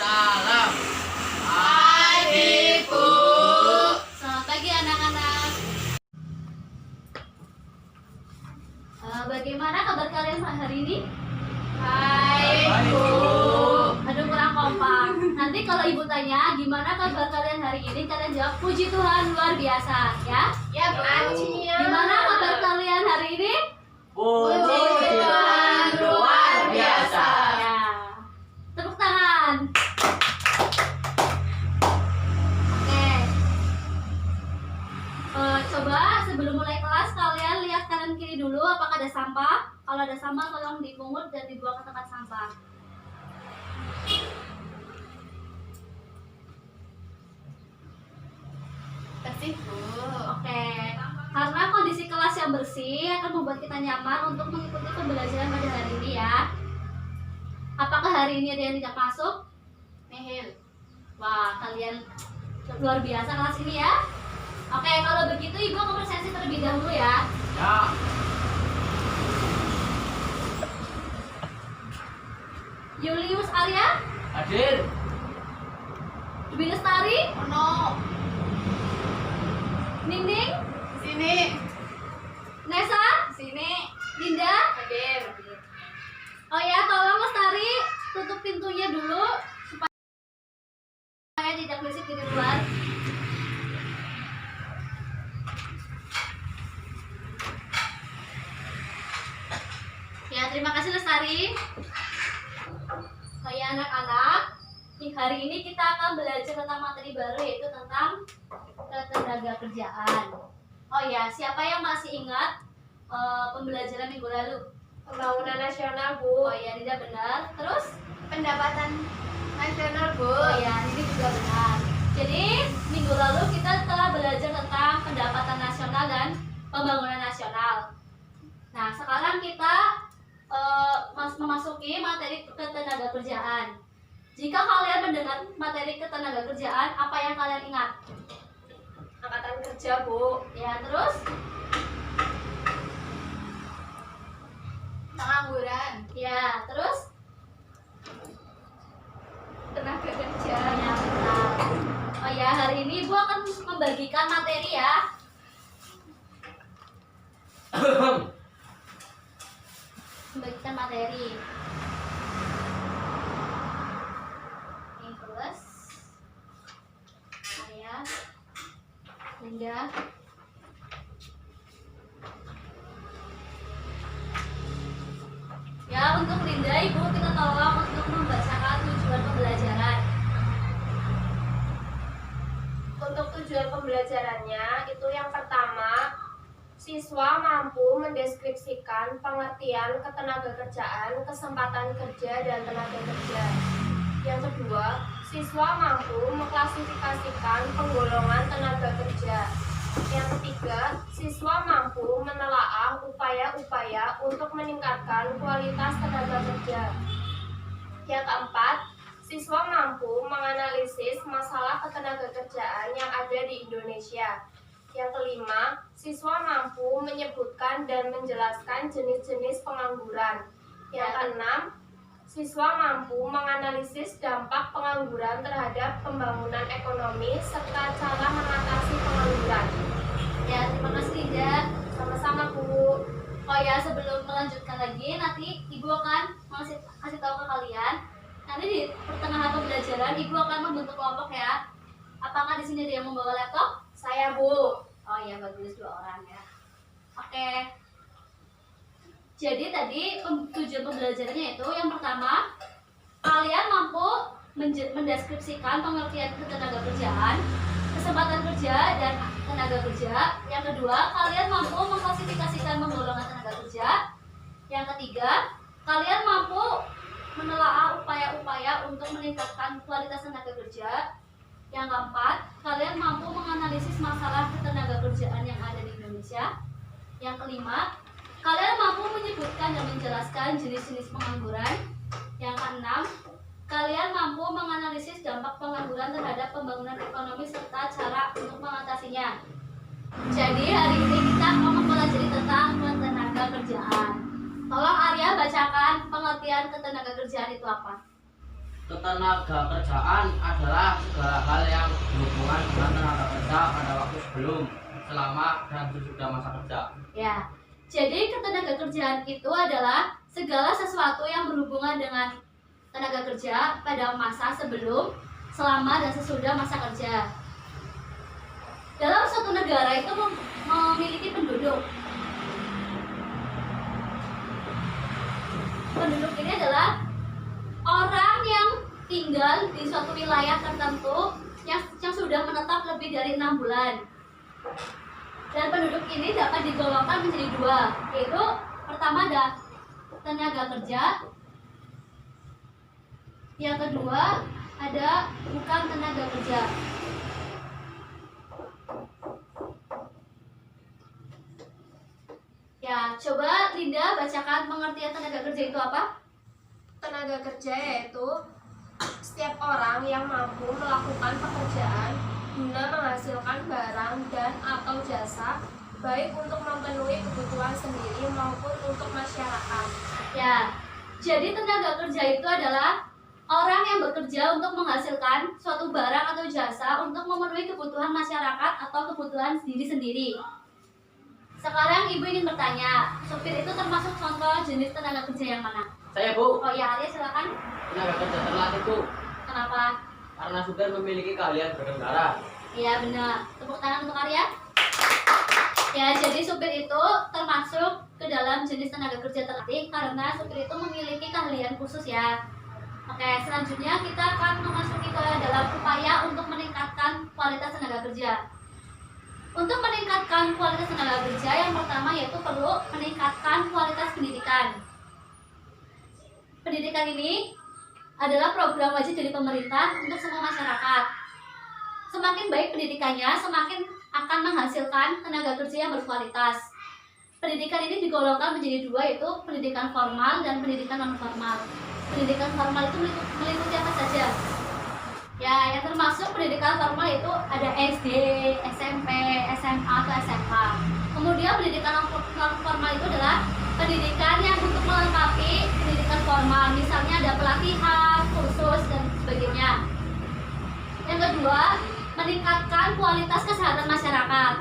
Salam. Hai Bu. Selamat pagi anak-anak. Bagaimana kabar kalian hari ini? Hai Bu. Aduh kurang kompak. Nanti kalau ibu tanya gimana kabar kalian hari ini, kalian jawab puji Tuhan luar biasa ya. Ya Bu. Gimana kabar kalian hari ini? Puji Tuhan luar biasa. Ya. Tepuk tangan. Oke. Coba sebelum mulai kelas kalian lihat kanan kiri dulu apakah ada sampah. Kalau ada sampah tolong dipungut dan dibuang ke tempat sampah. Kasih Bu. Oke. Karena kondisi kelas yang bersih akan membuat kita nyaman untuk mengikuti pembelajaran pada hari ini ya. Apakah hari ini ada yang tidak masuk? Nihil. Wah, kalian luar biasa kelas ini ya. Oke, kalau begitu Ibu akan presentasi terlebih dahulu ya. Ya. Julius Arya, Hadir. Dwi Lestari, Ono. Ninding, Sini. Nesa, Sini. Dinda. Hadir. Oh ya, tolong Lestari tutup pintunya dulu supaya tidak berisik di luar. Ya, terima kasih Lestari. Oh ya anak-anak, hari ini kita akan belajar tentang materi baru yaitu tentang ketenaga kerjaan. Oh ya, siapa yang masih ingat pembelajaran minggu lalu? Pembangunan nasional, Oh Bu. ya, tidak benar. Terus? Pendapatan nasional, Bu. Oh ya, ini juga benar. Jadi minggu lalu kita telah belajar tentang pendapatan nasional dan pembangunan nasional. Nah, sekarang kita memasuki materi ketenaga kerjaan. Jika kalian mendengar materi ketenaga kerjaan, apa yang kalian ingat? Angkatan kerja, Bu. Ya, terus? Pengangguran. Ya, terus? Tenaga kerja. Ya, benar. Oh ya, hari ini Ibu akan membagikan materi ya. Membagikan materi. Ini terus. Saya, Linda. Ya, untuk Linda, Ibu kita tolong untuk membacakan tujuan pembelajaran. Untuk tujuan pembelajarannya, itu yang pertama, siswa mampu mendeskripsikan pengertian ketenagakerjaan, kesempatan kerja, dan tenaga kerja. Yang kedua, siswa mampu mengklasifikasikan penggolongan tenaga kerja. Yang ketiga, siswa mampu menelaah upaya-upaya untuk meningkatkan kualitas tenaga kerja. Yang keempat, siswa mampu menganalisis masalah ketenagakerjaan yang ada di Indonesia. Yang kelima, siswa mampu menyebutkan dan menjelaskan jenis-jenis pengangguran. Yang keenam, siswa mampu menganalisis dampak pengangguran terhadap pembangunan ekonomi serta cara mengatasi pengangguran. Ya, terima kasih Linda. Sama-sama, Bu. Oh ya, sebelum melanjutkan lagi, nanti Ibu akan kasih tahu ke kalian. Nanti di pertengahan pembelajaran, Ibu akan membentuk kelompok ya. Apakah di sini ada yang membawa laptop? Saya, Bu. Oh ya, bagus, 2 orang ya. Oke. Jadi tadi tujuan pembelajarannya itu yang pertama, kalian mampu mendeskripsikan pengertian ketenagakerjaan, kesempatan kerja dan tenaga kerja. Yang kedua, kalian mampu mengklasifikasikan penggolongan tenaga kerja. Yang ketiga, kalian mampu menelaah upaya-upaya untuk meningkatkan kualitas tenaga kerja. Yang keempat, kalian mampu menganalisis masalah ketenagakerjaan yang ada di Indonesia. Yang kelima, kalian mampu menyebutkan dan menjelaskan jenis-jenis pengangguran. Yang keenam, kalian mampu menganalisis dampak pengangguran terhadap pembangunan ekonomi serta cara untuk mengatasinya. Jadi hari ini kita akan mempelajari tentang ketenagakerjaan. Tolong Arya bacakan pengertian ketenagakerjaan itu apa? Ketenagakerjaan adalah segala hal yang berhubungan dengan tenaga kerja pada waktu sebelum, selama, dan sesudah masa kerja. Ya, jadi ketenagakerjaan itu adalah segala sesuatu yang berhubungan dengan tenaga kerja pada masa sebelum, selama, dan sesudah masa kerja. Dalam suatu negara itu memiliki penduduk. Penduduk ini adalah orang yang tinggal di suatu wilayah tertentu yang sudah menetap lebih dari 6 bulan. Dan penduduk ini dapat digolongkan menjadi dua, yaitu pertama ada tenaga kerja, yang kedua ada bukan tenaga kerja. Ya, coba Linda bacakan pengertian tenaga kerja itu apa? Tenaga kerja yaitu setiap orang yang mampu melakukan pekerjaan guna menghasilkan barang dan atau jasa, baik untuk memenuhi kebutuhan sendiri maupun untuk masyarakat. Ya, jadi tenaga kerja itu adalah orang yang bekerja untuk menghasilkan suatu barang atau jasa untuk memenuhi kebutuhan masyarakat atau kebutuhan sendiri-sendiri. Sekarang Ibu ingin bertanya, supir itu termasuk contoh jenis tenaga kerja yang mana? Saya, Bu. Oh ya, Arya silakan. Tenaga kerja terlatih, Bu. Kenapa? Karena supir memiliki keahlian berkendara. Iya benar. Tepuk tangan untuk Arya. Ya, jadi supir itu termasuk ke dalam jenis tenaga kerja terlatih karena supir itu memiliki keahlian khusus ya. Oke, selanjutnya kita akan memasuki ke dalam upaya untuk meningkatkan kualitas tenaga kerja. Untuk meningkatkan kualitas tenaga kerja, yang pertama yaitu perlu meningkatkan kualitas pendidikan. Pendidikan ini adalah program wajib dari pemerintah untuk semua masyarakat. Semakin baik pendidikannya, semakin akan menghasilkan tenaga kerja yang berkualitas. Pendidikan ini digolongkan menjadi dua, yaitu pendidikan formal dan pendidikan non formal. Pendidikan formal itu meliputi apa saja? Ya, yang termasuk pendidikan formal itu ada SD, SMP, SMA, atau SMK. Kemudian pendidikan non formal itu adalah pendidikan yang untuk melengkapi pendidikan formal, misalnya ada pelatihan, kursus, dan sebagainya. Yang kedua, meningkatkan kualitas kesehatan masyarakat.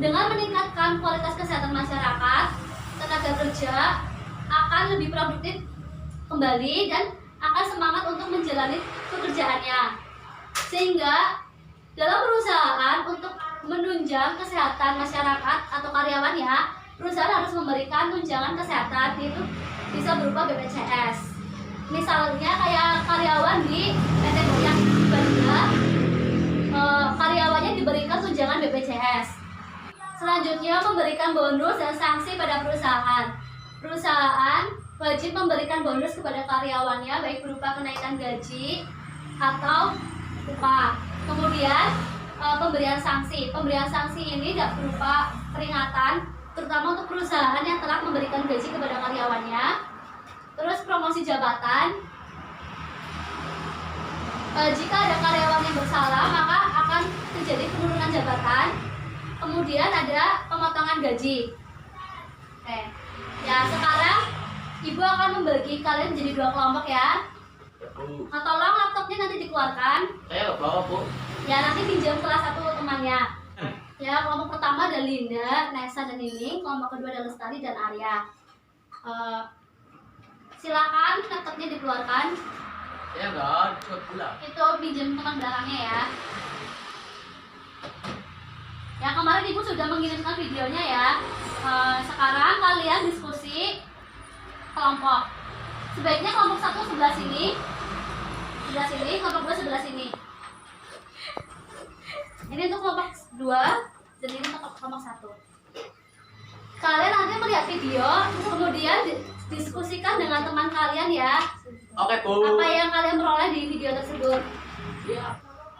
Dengan meningkatkan kualitas kesehatan masyarakat, tenaga kerja akan lebih produktif kembali dan akan semangat untuk menjalani pekerjaannya. Sehingga dalam perusahaan untuk menunjang kesehatan masyarakat atau karyawannya, perusahaan harus memberikan tunjangan kesehatan, itu bisa berupa BPJS. Misalnya kayak karyawan di PT Goyang Banda, karyawannya diberikan tunjangan BPJS. Selanjutnya memberikan bonus dan sanksi pada perusahaan. Perusahaan wajib memberikan bonus kepada karyawannya baik berupa kenaikan gaji atau upah. Kemudian pemberian sanksi. Pemberian sanksi ini dapat berupa peringatan, terutama untuk perusahaan yang telah memberikan gaji kepada karyawannya. Terus promosi jabatan. Jika ada karyawan yang bersalah, maka akan terjadi penurunan jabatan. Kemudian ada pemotongan gaji. Oke. Ya, sekarang Ibu akan membagi kalian menjadi dua kelompok ya. Nah, tolong laptopnya nanti dikeluarkan. Saya bawa, Bu. Ya, nanti pinjam kelas 1 temannya. Ya, kelompok pertama ada Linda, Nesa, dan Nining. Kelompok kedua ada Lestari dan Arya. Silakan laptopnya dikeluarkan. Saya enggak ikut pula. Itu pinjam teman belakangnya ya. Ya, kemarin Ibu sudah mengirimkan videonya ya. Sekarang kalian diskusi kelompok. Sebaiknya kelompok 1 sebelah sini, kelompok 2 sebelah sini. Ini untuk kelompok 2 dan ini untuk kelompok 1. Kalian nanti melihat video, kemudian diskusikan dengan teman kalian ya. Oke, Bu. Apa yang kalian peroleh di video tersebut. Iya.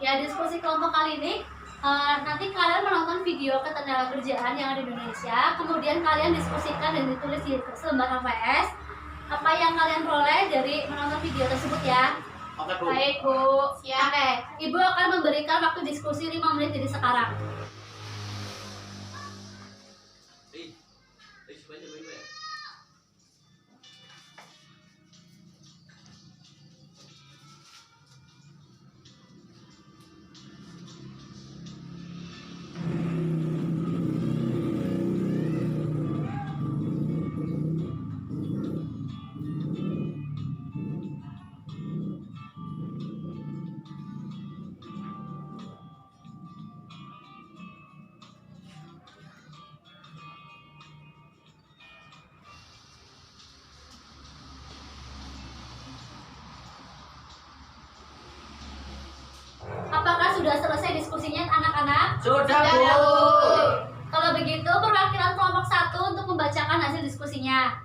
Ya, diskusi kelompok kali ini nanti kalian menonton video ketenagakerjaan yang ada di Indonesia, kemudian kalian diskusikan dan ditulis di selembar HVS apa yang kalian peroleh dari menonton video tersebut ya. Oke, Bu. Baik, Bu. Siap. Oke, Ibu akan memberikan waktu diskusi 5 menit dari sekarang. Sudah, Bu. Kalau begitu, perwakilan kelompok 1 untuk membacakan hasil diskusinya.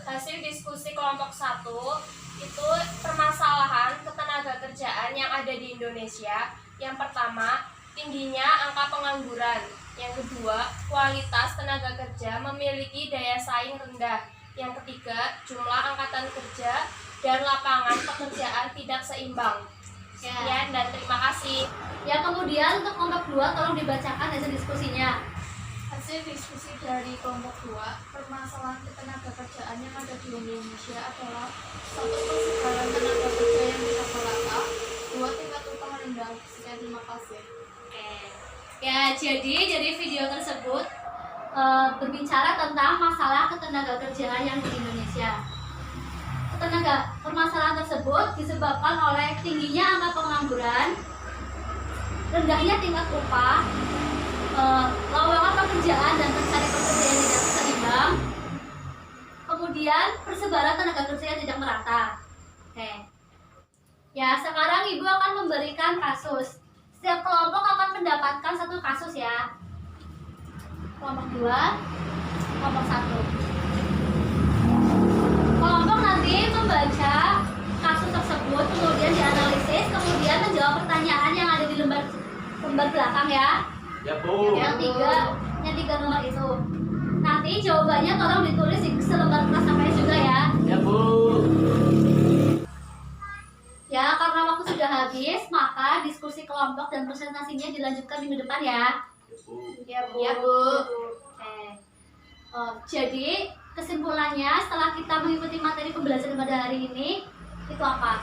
Hasil diskusi kelompok 1 itu permasalahan ketenagakerjaan yang ada di Indonesia. Yang pertama, tingginya angka pengangguran. Yang kedua, kualitas tenaga kerja memiliki daya saing rendah. Yang ketiga, jumlah angkatan kerja dan lapangan pekerjaan tidak seimbang. Sekian dan terima kasih. Ya, kemudian untuk kelompok 2 tolong dibacakan hasil diskusinya. Hasil diskusi dari kelompok 2, permasalahan ketenaga kerjaan yang ada di Indonesia adalah 1. Persebaran tenaga kerja yang tidak merata, 2. Tingkat upah rendah. Sekian, terima kasih. Oke. Ya, jadi video tersebut berbicara tentang masalah ketenaga kerjaan yang di Indonesia. Permasalahan tersebut disebabkan oleh tingginya angka pengangguran, rendahnya tingkat upah, lowongan pekerjaan dan pencari pekerja yang tidak seimbang, kemudian persebaran tenaga kerja yang tidak merata. Oke. Ya, sekarang Ibu akan memberikan kasus. Setiap kelompok akan mendapatkan 1 kasus ya. Kelompok 2, kelompok 1. Kelompok nanti membaca kasus tersebut, kemudian dianalisis, kemudian menjawab pertanyaan yang ada di lembar belakang ya. Ya, Bu. Yang 3 nomor itu. Nanti jawabannya tolong ditulis di selembar kertas KPS juga ya. Ya, Bu. Ya, karena waktu sudah habis, maka diskusi kelompok dan presentasinya dilanjutkan minggu depan ya. Ya, Bu. Ya, Bu. Oke. Jadi kesimpulannya setelah kita mengikuti materi pembelajaran pada hari ini itu apa?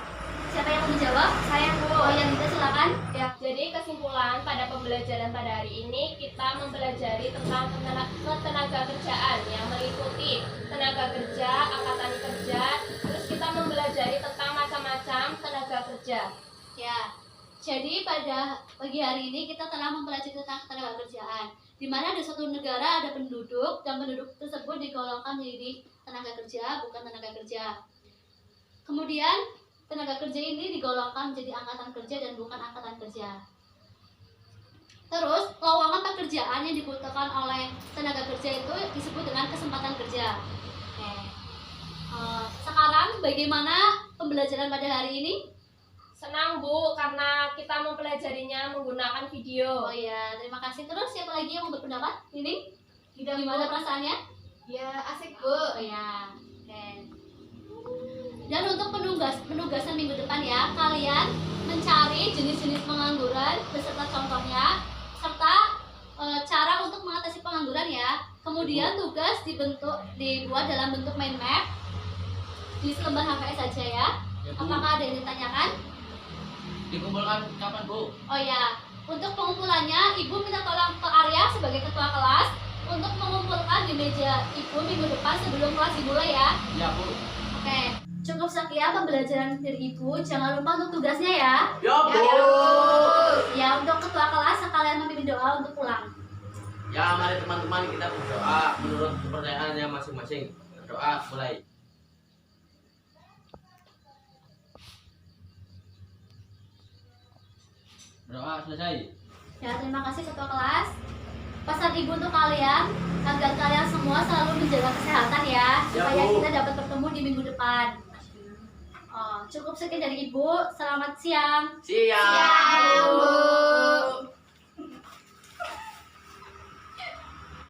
Siapa yang mau menjawab? Saya, Bu. Oh, yang kita silakan. Ya, jadi kesimpulan pada pembelajaran pada hari ini kita mempelajari tentang ketenaga kerjaan yang meliputi tenaga kerja, angkatan kerja, terus kita mempelajari tentang macam-macam tenaga kerja. Ya. Jadi pada pagi hari ini kita telah mempelajari tentang ketenaga kerjaan, di mana di suatu negara ada penduduk dan penduduk tersebut digolongkan menjadi tenaga kerja, bukan tenaga kerja. Kemudian tenaga kerja ini digolongkan menjadi angkatan kerja dan bukan angkatan kerja. Terus lowongan pekerjaan yang dibutuhkan oleh tenaga kerja itu disebut dengan kesempatan kerja. Oke. Sekarang bagaimana pembelajaran pada hari ini? Senang, Bu, karena kita mempelajarinya menggunakan video. Oh ya, terima kasih. Terus siapa lagi yang mau berpendapat? Ini? Gimana perasaannya? Ya, asik, Bu. Oh ya, oke. Dan untuk penugasan minggu depan ya, kalian mencari jenis-jenis pengangguran beserta contohnya, serta cara untuk mengatasi pengangguran ya. Kemudian tugas dibuat dalam bentuk mind map di selembar HVS saja ya. Ya, Bu. Apakah ada yang ditanyakan? Dikumpulkan kapan, Bu? Oh ya, untuk pengumpulannya Ibu minta tolong ke Arya sebagai ketua kelas untuk mengumpulkan di meja Ibu minggu depan sebelum kelas dimulai ya. Ya, Bu. Oke, cukup sekian pembelajaran dari Ibu. Jangan lupa untuk tugasnya ya. Ya, Bu. Ya, untuk ketua kelas sekalian memimpin doa untuk pulang. Ya, mari teman-teman kita berdoa menurut kepercayaannya masing-masing. Berdoa mulai. Berdoa selesai. Ya, terima kasih ketua kelas. Pesan Ibu untuk kalian agar kalian semua selalu menjaga kesehatan ya, supaya Bu. kita dapat bertemu di minggu depan. Cukup sekian dari Ibu. Selamat siang. Siang. Bu.